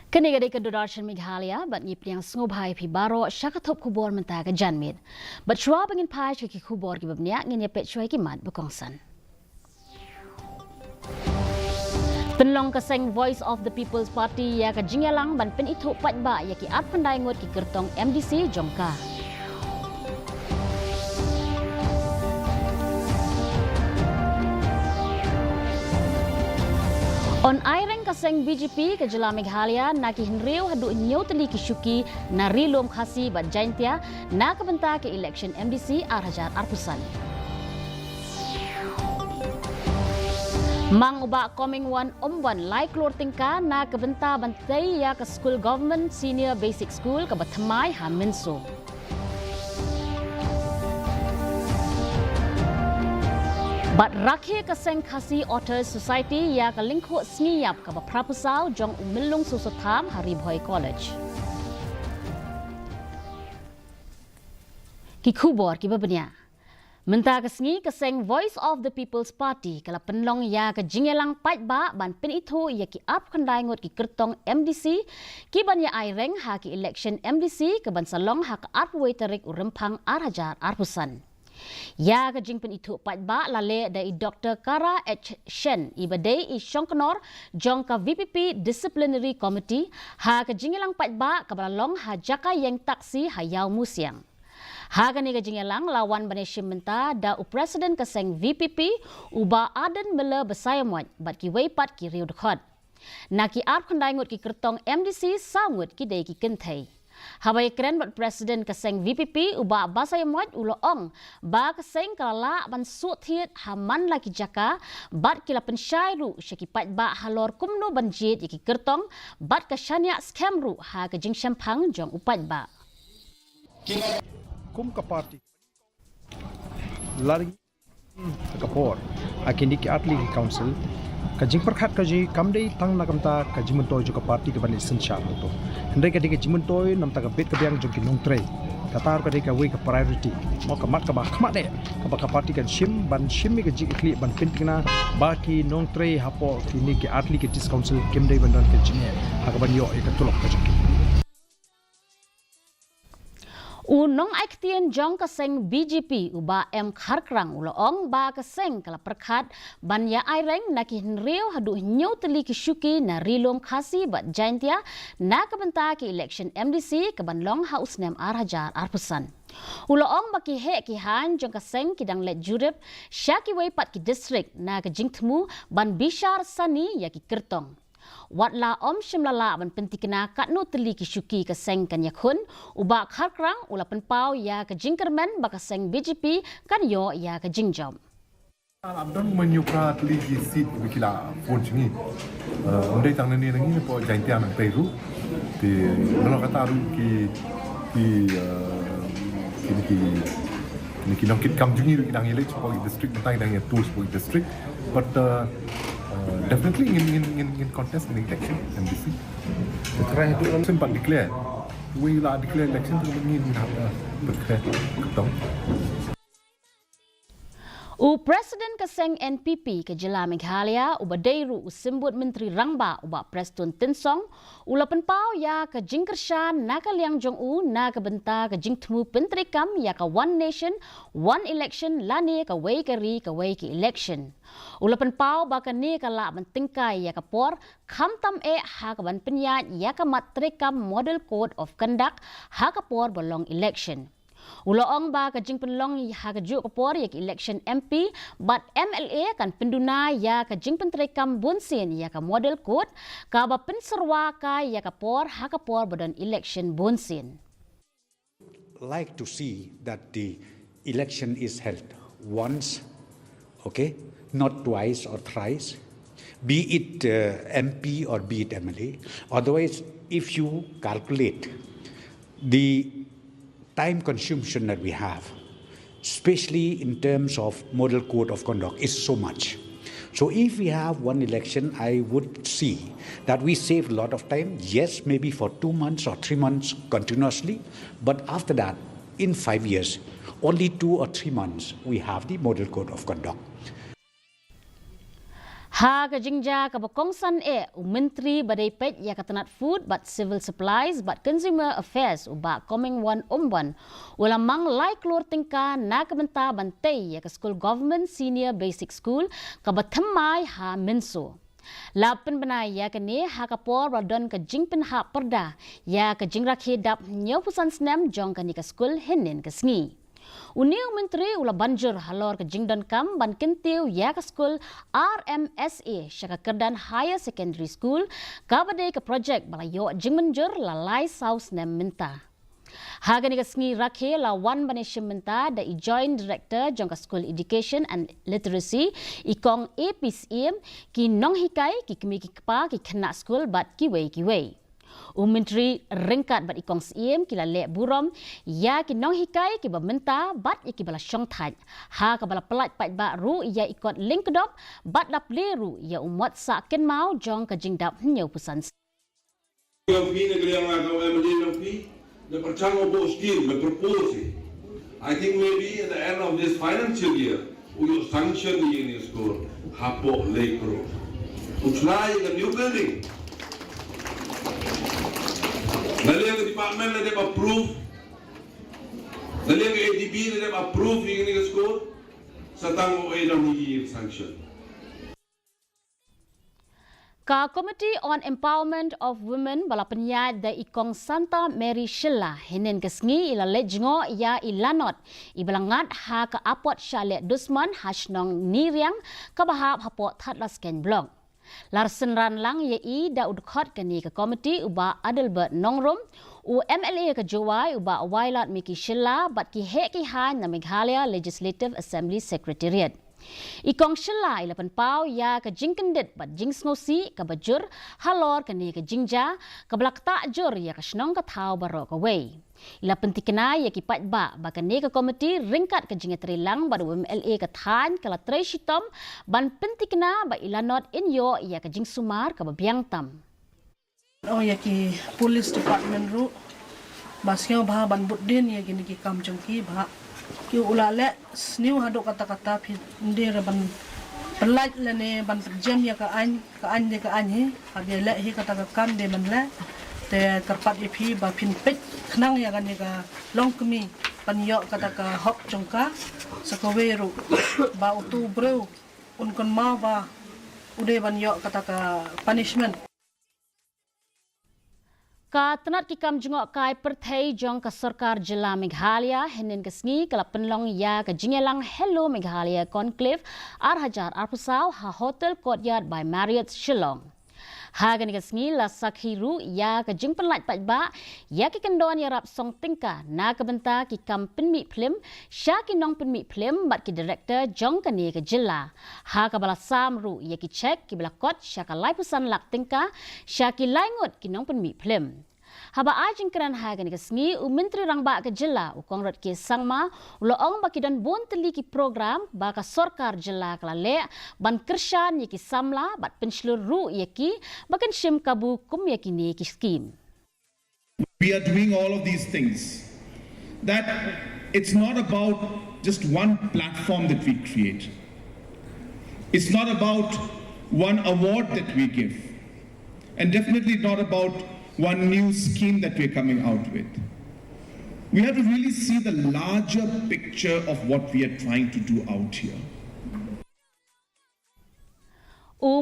Kanigadi Kadurashan Meghalaya, but Nipriang Snowbai Pibaro, Shakatop Kubor Mentaga Janmid. But Schwabing in Pai Chiki Kubor Gibniak in your Petchwaki Mad Bukongsan. Penlong kaseng Voice of the People's Party ya ka jingalang ban pen itu patba ya ki at pandai ngot ki kertong MDC Jongka. On aireng kaseng BJP ke Jela Meghalaya na ki hinreu hadu nyoteli ki syuki na rilom KHASI ban jaintia na kabenta ke election MDC arhajar arpusan. Mang uba coming one like lor tingka na kabenta bantai ya ke school government senior basic school ke batmai ha minso. But rakhe kaseng KHASI Authors Society ya ke lingko sniyap ke prapusal jong umilung susutam hari Boy College. Ki khubor ki babnya. Menta kesngi keseng Voice of the People's Party kala penlong ya ke jingelang patba ban pen itu ya ki ap kandai ngot ki kertong MDC ki ban ya aireng ha ki election MDC ke ban salong ha ke ap waiterik urempang arhajar arpusan. Ya ke jingpen itu patba lale dai Dr. Kara H. Shen ibadai i Shongkonor jongka VPP Disciplinary Committee ha ke jingelang patba ke balong ha jaka yang taksi hayau musiang. Haga ni jingelang lawan baneshim menta da Presiden kaseng VPP uba aden mele besayamwat bat ki weipat ki riu dekhot. Na ki ap khandai ngut ki kertong MDC sangut ki dei ki kenthai. Habai keren bat Presiden kaseng VPP uba basayamwat uloong ba kaseng kala ban suthiet haman laki jaka bat kila pensyairu syaki patba halor kumno banjit ki kertong bat kasyanya skemru ha ke jingshampang jong upatba. Kum ka party lari kapor akin dik atli council ka jing perkhat ka ji kamdei tang na kamta ka jimuntoy jo ka party ka bani sencha to hende ka dik jimuntoy nam ta ka bet ka biang jo ki nong trei katar ka dik ka we ka priority mo ka mat ka ba khma de ka party ka shim ban shim mi ka ji kli ban pintina ba ki nong trei hapo ki ni ki atli ki dis council kimdei ban dan ka jine ha ka ban yo e ka tulok ka jo Unong aiktian jong kaseng BJP uba M kharkrang uloong ba kaseng kala perkhat ban ya aireng na ki hinreu hadu nyoteli ki syuki na rilom KHASI bat jaintia na kabenta ki election MDC ke banlong haus nem arhajar arpusan. Uloong baki he ki han jong kaseng kidang let jurip syaki weipat ki district na ke jingtmu ban bishar sani ya ki kertong. Watla om shimlala ban pentikna katno teli ki syuki ka seng kan yakun uba kharkrang ula penpau ya ka jingkermen ba ka seng BJP kan yo ya ka jingjom abdon menyukra teli ki sit bikila phone chingi undai tang ni rangi po jaintia nang peru ti nono kata ru ki nong kit kam jungi ru dang elect po district tai dang tools po district but definitely in contest in election MDC. Try to simpan declare. We la declare election to begin berkait ketong. Presiden kaseng NPP ke Jela Meghalaya ubadeiru usimbut Menteri Rangba uba Preston Tinsong ula penpau ya ke jingkershan na ka liang jong na ka benta ke jingtmu pentrikam ya ka one nation one election lani ka wei ki election. Ula penpau ba ka ni ka la mentingkai ya ka por khamtam ha ka ban penyat ya ka matrikam model code of conduct ha ka por bolong election. Uloong ba ka jing penlong ha ka juk por ya ki election MP but MLA kan penduna ya ka jing pentrekam bunsin ya ka model code ka ba penserwa ka ya ka por ha ka por badan election bunsin. Like to see that the election is held once, okay, not twice or thrice, be it MP or be it MLA. Otherwise, if you calculate the time consumption that we have, especially in terms of model code of conduct, is so much. So if we have one election, I would see that we save a lot of time. Yes, maybe for 2 months or 3 months continuously, but after that, in 5 years, only 2 or 3 months, we have the model code of conduct. Ha ka jingja ka bakongsan Menteri Badai Pet ya katanat Food but Civil Supplies but Consumer Affairs uba coming one ulamang lai klor tingka na kabenta bantay ya ka School Government Senior Basic School ka bathamai ha menso. Lapan benai ya ka ni ha ka por radon ka jingpen ha perda ya ka jingra khedap nyaw pusan snem jong ka ni ka school henin ka sngi. Uniu Menteri ula banjur halor ke jingdan kam ban kentiu ya ke skul RMSA syaka kerdan Higher Secondary School kabade ke projek balayo jingmenjur lalai saus nem minta. Haga ni ke sngi rakhe la wan baneshim minta da i joint director jong ke School Education and Literacy ikong APCM ki nong hikai ki kemi ki kpa ki kena skul bat ki wei. Menteri ringkat bat ikong siem kila lek burom ya ki nong hikai ki bamenta bat iki bala syong thaj ha ka bala pelat pat ba ru ya ikot link kedop bat dap leru ya umot sa ken mau jong ka jingdap nyau pusan I think maybe at the end of this financial year we will sanction the union school hapo lake road which lie in a new building. Dali ang department na dem approve, dali ang ADB na dem approve yung school sa tango ay ng year sanction. Ka Committee on Empowerment of Women bala penyat da ikong Santa Mary Shilla hinen kesngi ila lejngo ya ilanot ibalangat ha ka apot syale dusman hasnong niriang kabahap hapot thatlas ken blog. Larsen ran lang ye i da udkhot kani ka komiti uba Adelbert Nongrum u MLA ka Jowai uba Wailat Miki Shilla bat ki he ki han na Meghalaya Legislative Assembly Secretariat. Ikong Shilla ilapan pau ya ka jingkendit bat jingsngosi ka bajur halor kani ka jingja ka blak ta jur ya ka snong ka thau baro ka wei. Ila pentikena ya ki pat ba bakane ka komiti ringkat ka jingetri lang baru MLA ka than kala trai shitom ban pentikena ba ila not in yo ya ka jing sumar ka babiang tam. Oh ya ki police department ru basyo bah ban budin ya gini ki kam jongki bah ki ulale sniu hadok kata-kata phi ndir ban pelaj lene ban jam ya ka an de ka an he habele he kata kam de man la te terpat ipi ba pin pet khnang ya kan ka long kemi pan yo kata ka hok jongka sakaweru ba utu bro un kon ma ba ude ban yo kata ka punishment. Ka tenat ki kam jengok kai perthai jong ka sarkar jila Meghalaya henen kesngi kala penlong ya ka jingelang Hello Meghalaya Conclave Hajar Arpusau ha Hotel Courtyard by Marriott Shillong. Hagan kesngi la sakhiru ya ka jing penlat pat ba ya ki kendon ya rap song tingka na ka benta ki kam penmi film sya ki nong penmi film bat ki director jong ka ni ka jila ha ka bala samru ya ki check ki bala kot sya ka lai pusan lak tingka sya ki lai ngot ki nong penmi film. Haba ajing keran hagan kesngi Menteri Rangba ke jila ukong rot ke sangma uloong baki dan bon teli ki program baka sorkar jila kalale ban kershan yaki samla bat penslur ru yaki bakan shim kabu kum yaki ni ki scheme. We are doing all of these things that it's not about just one platform that we create. It's not about one award that we give and definitely not about one new scheme that we're coming out with. We have to really see the larger picture of what we are trying to do out here.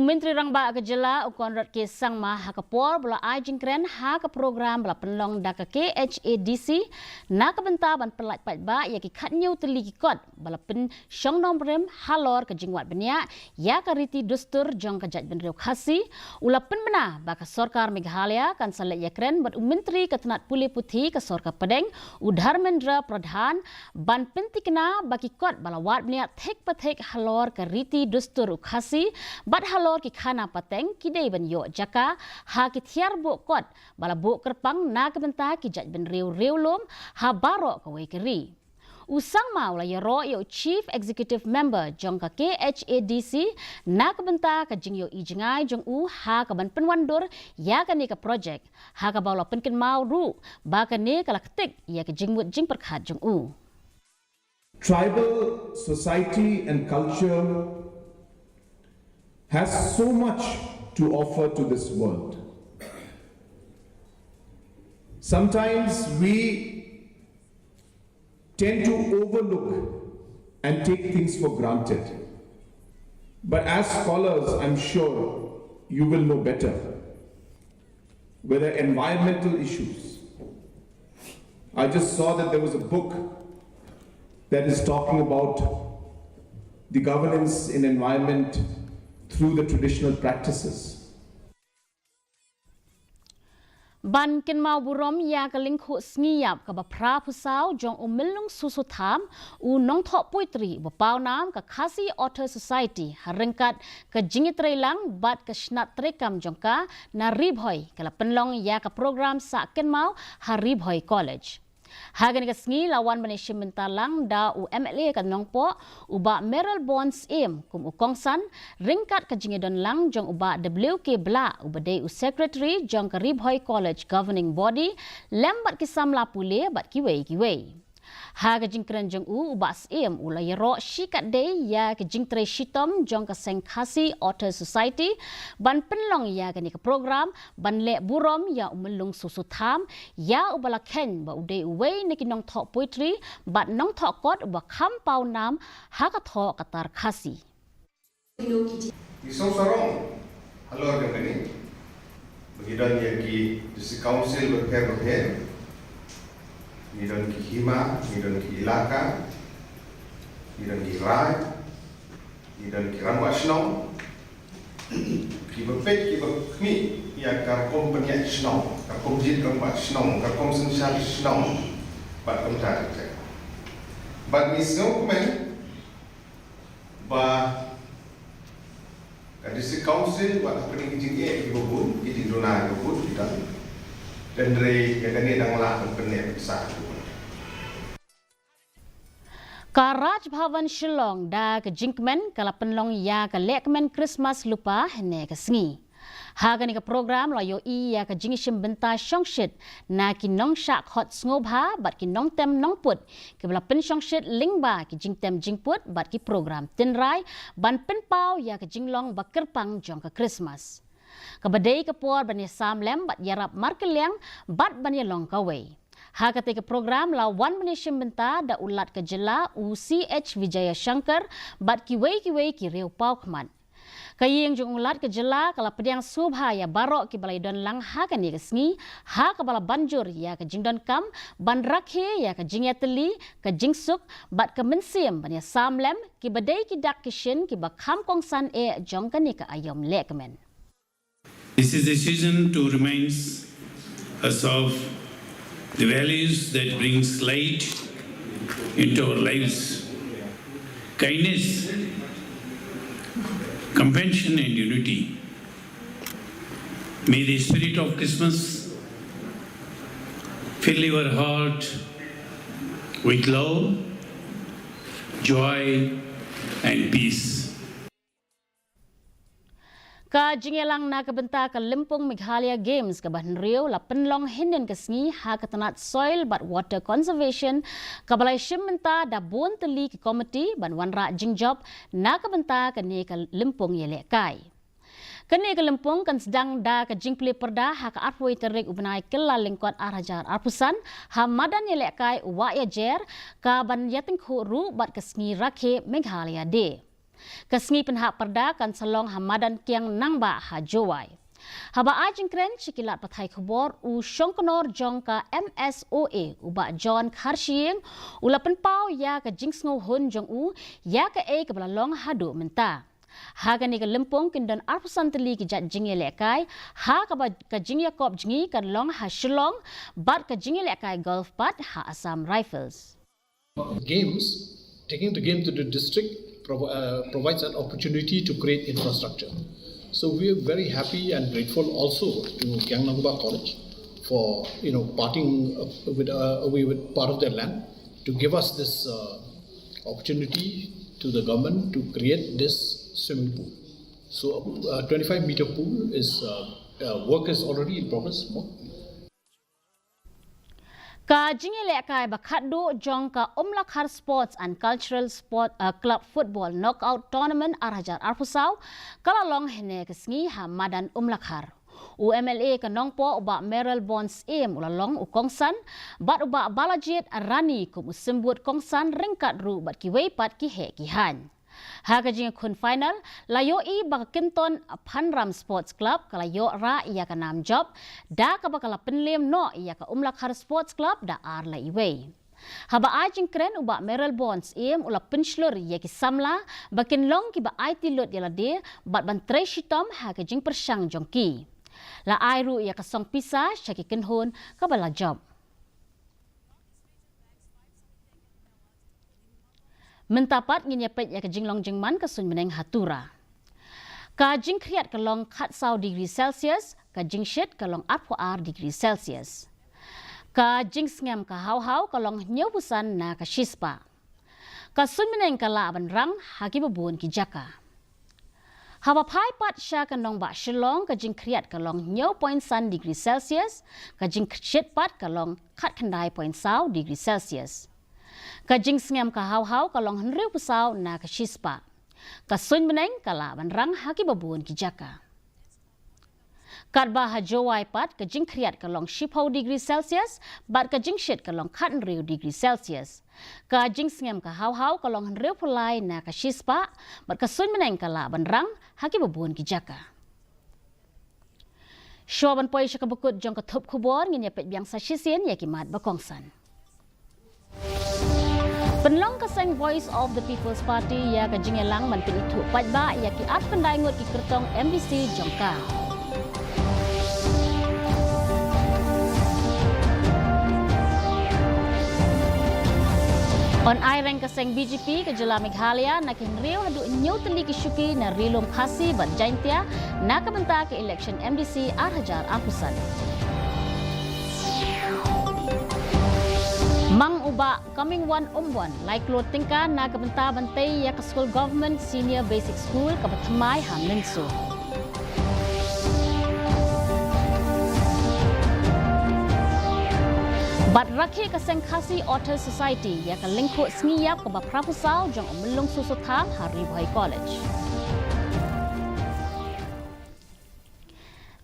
Menteri Rangba ke jela ukon rot ke sangma ha kapor bula ajing kren ha ka program bula penlong da ka KHADC na ka benta ban pelat pat ba ya ki khat nyau teli ki kot bala pen syong nom rem halor ke jingwat benya ya ka riti dustur jong ka jaj ben reu khasi ula pen bena ba ka sarkar Meghalaya kan salet ya kren bat menteri ka tenat puli puthi ka sarkar Padang Udharmendra Pradhan ban pentikna ba ki kot bala wat benya thek pathek halor ka riti dustur khasi bat halor ki khana pateng ki dei ban yo jaka ha ki thiar bo kot bala bo kerpang na ka benta ki jaj ben reu lom ha baro ka wei keri usang mau la yaro yo chief executive member jong ka KHADC na ka benta ka jing yo ijingai jong u ha ka ban penwandur ya ka ni ka project ha ka bawla penken mau ru ba ka ni ka laktik ya ka jingmut jing perkhat jong u. Tribal society and culture has so much to offer to this world. Sometimes we tend to overlook and take things for granted. But as scholars, I'm sure you will know better whether environmental issues. I just saw that there was a book that is talking about the governance in environment through the traditional practices. Ban kin mau burom ya ka ling khu sngiap ka ba pra phusau jong umilung susu tham u nong tho poitri ba pau nam ka KHASI Author Society harengkat ka jingitre lang bat ka snat trekam jong ka na ribhoi kala penlong ya ka program sa kin mau haribhoi college. Hagan ka sngi lawan manishim mentalang da u MLA ka nongpo uba Meryl Bonds im kum u kongsan ringkat ka jingidon lang jong uba WK bla uba day u secretary jong ka Ribhoi College governing body lembat kisam la pule bat kiwei. Haga jingkren jong u ubas im ula yero shikat day ya ke jingtre shitom jong ka seng KHASI Author Society ban penlong ya ke ni ke program ban le burom ya umelung susu tham ya ubala ken ba ude uwei ni kinong thok poetry bat nong thok kot uba kham pau nam haka thok katar KHASI. Isong sarong halor ka kani bagidon ya ki district council berher Midon ki hima, midon ki ilaka, midon ki rai, midon ki rangwa shnong, ki bepet ki bekmi ya karkom penyak shnong, karkom jit rangwa shnong, karkom sensal shnong, bat komtar cek. Bat misno kumen, ba district council bat pening kijing ki bobun, kijing dona bobun kita. Dan dari yang kini dah melakukan penyelesaian besar. Ka Raj Bhavan Shillong da ke jinkmen kala penlong ya ke lekmen Christmas lupa ne ke sngi. Haga ni ke program layo i ya ke jingishim benta shongshit na ki nong syak hot ngobha bat ki nong tem nong put ke bela pen shongshit lingba ki jing tem jing put bat ki program tinrai ban pen pau ya ke jinglong ba kerpang jong ke Christmas. Kabadai kepuar bani samlem bat yarap markeliang bat bani long kawai. Hakate ke program lawan bani shimbenta da ulat ke jela UCH Vijaya Shankar bat kiwei ki reu pau kman. Kayeng jung ulat ke jela kala pediang subha ya barok ki balai don lang hakan ya kesngi ha ke bala banjur ya ke jingdon kam ban rakhe ya ke jingya teli ke jingsuk bat ke mensiem bani samlem ki badai ki dak kishin ki bakam kongsan e jongkani ke ayom lekmen. This is a season to remind us of the values that brings light into our lives. Kindness, compassion and unity. May the spirit of Christmas fill your heart with love, joy and peace. Ka jingelang na kabenta ka Limpong Meghalaya Games ka Bahnrio la penlong hinden kesngi ha katanat soil but water conservation ka balai shimmenta da bon teli ki committee ban wanra jingjob na kabenta ka ni ka Limpong yele kai. Kani ka Limpong kan sedang da ka jingple perda ha ka arpoi terik ubnai kella lingkot arajar arpusan ha madan yele kai wa ya jer ka ban yating khuru bat kesngi rakhe Meghalaya de. Kesngi penhak perda kan selong hamadan kiang nangba ha jowai. Haba ajing kren cikilat patai khobor u shongkonor jong ka MSOA uba John Kharshieng ula penpau ya ka jingsngo hun jong u ya ka e ka belalong hadu menta. Haga ni ka Limpong kindon arpusan teli ki jat jingi lekai ha ka jingi kop jingi kan long ha shillong bat ka jingi lekai golf bat ha Assam Rifles. Games, taking the game to the district provides an opportunity to create infrastructure. So we are very happy and grateful also to Gyangnangba College for parting with part of their land to give us this opportunity to the government to create this swimming pool. So a 25-meter pool is work is already in progress. Ka jingile kai bakadu jong ka Umlakhar Sports and Cultural Sport Club Football Knockout Tournament arhajar arpusau kala long hene kesngi ha madan Umlakhar. UMLA ka nongpo uba Merrill Bonds aim ulalong ukongsan bat uba balajit rani kum usembut kongsan ringkat ru bat kiwei pat ki he ki han. Haga jing kun final layo I bakakinton Panram Sports Club kalayo ra iya ka nam job da ka bakala penlim no iya ka Umlakhar Sports Club da ar la iwei. Haba ajing kren uba Merrill Bonds aim ula penslur iya ki samla bakin long ki ba ai tilot yala de bat ban tre shitom haga jing persang jongki. La airu ia kasong pisa syaki kenhun kabala job. Mentapat nginya pet ia kejinglong jingman kasun meneng hatura. Ka jing kriat kalong kat sau degree Celsius, ka jing shit kalong 4 degree Celsius. Ka jing ngam ka hau-hau kalong nyobusan na ka shispa. Kasun meneng kala aban rang haki babun ki jaka. Hawa pai pat sya kanong ba shilong ka jing kriat kalong 0.1 degree Celsius, ka jing shit pat kalong kat kandai 0.1 degree Celsius. Ka jing ngam ka hau-hau kalong henriu pusau na ka shispa. Ka sun meneng kala ban rang haki babun ki jaka. Kat ba hajowai pat ka jing kriat kalong 10 degree Celsius, bat ka jing shit kalong kat henriu degree Celsius. Ka jing ngam ka hau-hau kalong henriu pulai na ka shispa, bat ka sun meneng kala ban rang haki babun ki jaka. Syaban poi syaka bukut jong ka thup khubor nginya pet biang sa shisien ya ki mat bakongsan. Penlong kaseng Voice of the People's Party ya ka jingelang man pin itu pajba ya ki at pendai ngot ki kertong MDC jongka. On aireng kaseng BJP ke jela Meghalaya na kinriu hadu nyau teli ki syuki na rilum KHASI bat jaintia na kabenta ke election MDC arhajar ampusan. Mang uba coming one like lo tingka na kabenta bantai ya ke school government senior basic school kabathamai hamlenso. Bat rakhi kaseng KHASI Author Society ya ka lingko sngiyak ka baprapusau jong umlung susutham Hari Bhai College.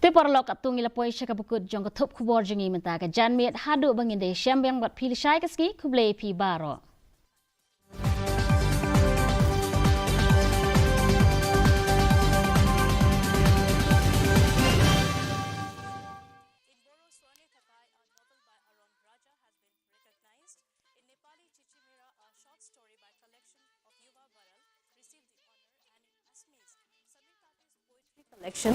Te parlok atung ila poi syaka bukut jong ka thup khubor jengi menta ka janmiat hadu banginde syambang bat phil syai kaski kublei pi baro. Election